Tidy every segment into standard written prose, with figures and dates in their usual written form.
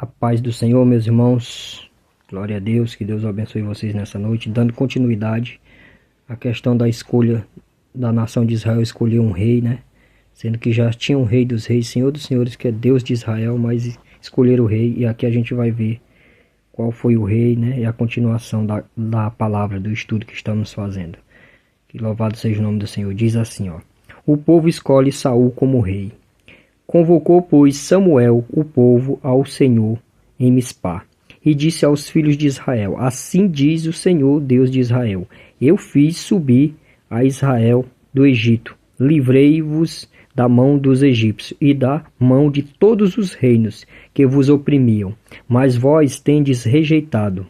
A paz do Senhor, meus irmãos. Glória a Deus, que Deus abençoe vocês nessa noite, dando continuidade à questão da escolha da nação de Israel escolher um rei, né? Sendo que já tinha um rei dos reis, Senhor dos senhores, que é Deus de Israel, mas escolheram o rei, e aqui a gente vai ver qual foi o rei, né? E a continuação da palavra, do estudo que estamos fazendo. Que louvado seja o nome do Senhor. Diz assim, ó: o povo escolhe Saul como rei. Convocou, pois, Samuel o povo ao Senhor em Mispá, e disse aos filhos de Israel: assim diz o Senhor, Deus de Israel: eu fiz subir a Israel do Egito, livrei-vos da mão dos egípcios e da mão de todos os reinos que vos oprimiam. Mas vós tendes rejeitado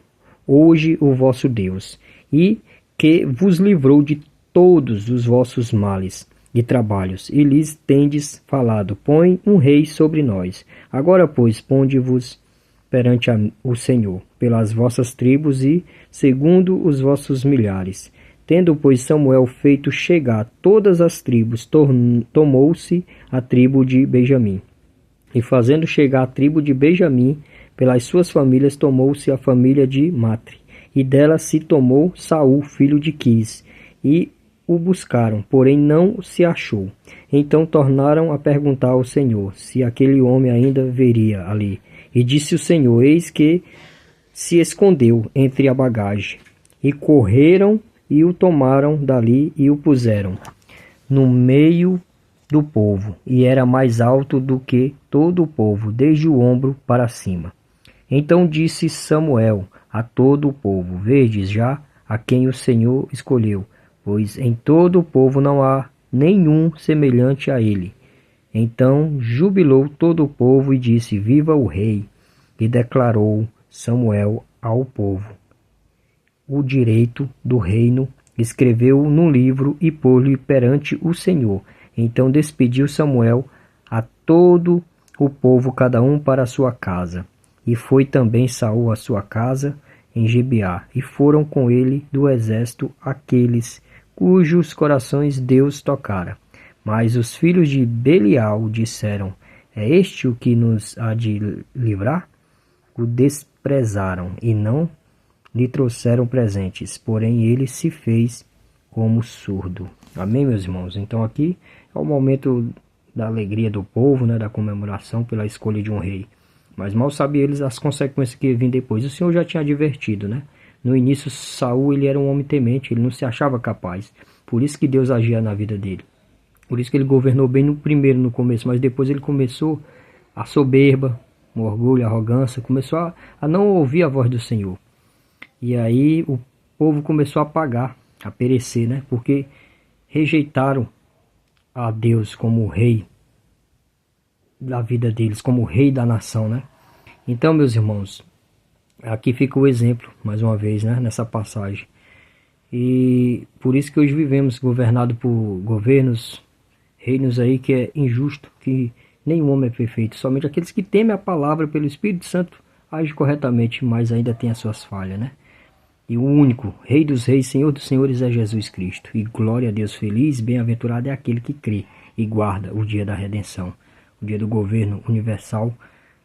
hoje o vosso Deus, e que vos livrou de todos os vossos males de trabalhos, e lhes tendes falado: põe um rei sobre nós. Agora, pois, ponde-vos perante o Senhor, pelas vossas tribos e segundo os vossos milhares. Tendo, pois, Samuel feito chegar todas as tribos, tomou-se a tribo de Benjamim. E fazendo chegar a tribo de Benjamim, pelas suas famílias, tomou-se a família de Matre. E dela se tomou Saul, filho de Quis, e o buscaram, porém não se achou. Então tornaram a perguntar ao Senhor se aquele homem ainda veria ali. E disse o Senhor: eis que se escondeu entre a bagagem. E correram e o tomaram dali e o puseram no meio do povo, e era mais alto do que todo o povo, desde o ombro para cima. Então disse Samuel a todo o povo: vedes já a quem o Senhor escolheu, pois em todo o povo não há nenhum semelhante a ele. Então jubilou todo o povo e disse: viva o rei! E declarou Samuel ao povo o direito do reino, escreveu num livro e pôs-lhe perante o Senhor. Então despediu Samuel a todo o povo, cada um para a sua casa. E foi também Saul à sua casa em Gibeá, e foram com ele do exército aqueles cujos corações Deus tocara. Mas os filhos de Belial disseram: é este o que nos há de livrar? O desprezaram e não lhe trouxeram presentes, porém ele se fez como surdo. Amém, meus irmãos? Então aqui é o momento da alegria do povo, né, da comemoração pela escolha de um rei. Mas mal sabiam eles as consequências que iam vir depois. O Senhor já tinha advertido, né? No início, Saul, ele era um homem temente, ele não se achava capaz. Por isso que Deus agia na vida dele. Por isso que ele governou bem no começo, mas depois ele começou a soberba, o orgulho, a arrogância, começou a não ouvir a voz do Senhor. E aí o povo começou a apagar, a perecer, né? Porque rejeitaram a Deus como o rei da vida deles, como o rei da nação, né? Então, meus irmãos, aqui fica o exemplo, mais uma vez, né? Nessa passagem. E por isso que hoje vivemos governado por governos, reinos aí que é injusto, que nenhum homem é perfeito. Somente aqueles que temem a palavra pelo Espírito Santo agem corretamente, mas ainda tem as suas falhas, né? E o único Rei dos Reis, Senhor dos Senhores é Jesus Cristo. E glória a Deus, feliz, bem-aventurado é aquele que crê e guarda o dia da redenção, o dia do governo universal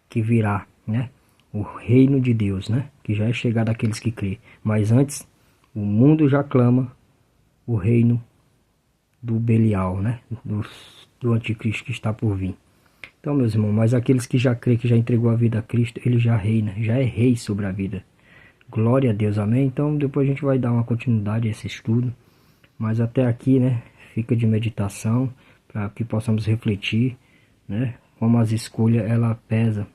que virá, né? O reino de Deus, né? Que já é chegado àqueles que crê. Mas antes, o mundo já clama o reino do Belial, né? Do anticristo que está por vir. Então, meus irmãos, mas aqueles que já crê, que já entregou a vida a Cristo, ele já reina, já é rei sobre a vida. Glória a Deus, amém? Então depois a gente vai dar uma continuidade a esse estudo. Mas até aqui, né, fica de meditação, para que possamos refletir, né, como as escolhas, ela pesa,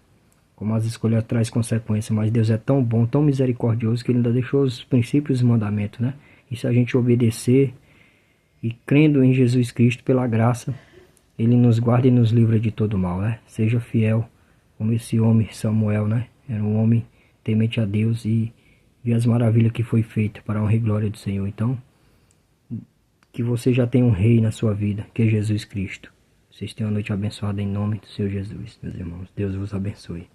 como as escolhas traz consequências. Mas Deus é tão bom, tão misericordioso, que Ele ainda deixou os princípios e os mandamentos, né? E se a gente obedecer e crendo em Jesus Cristo pela graça, Ele nos guarda e nos livra de todo mal, né? Seja fiel, como esse homem Samuel, né? Era um homem temente a Deus e ver as maravilhas que foi feita para a honra e glória do Senhor. Então, que você já tenha um rei na sua vida, que é Jesus Cristo. Vocês tenham uma noite abençoada em nome do Senhor Jesus, meus irmãos. Deus vos abençoe.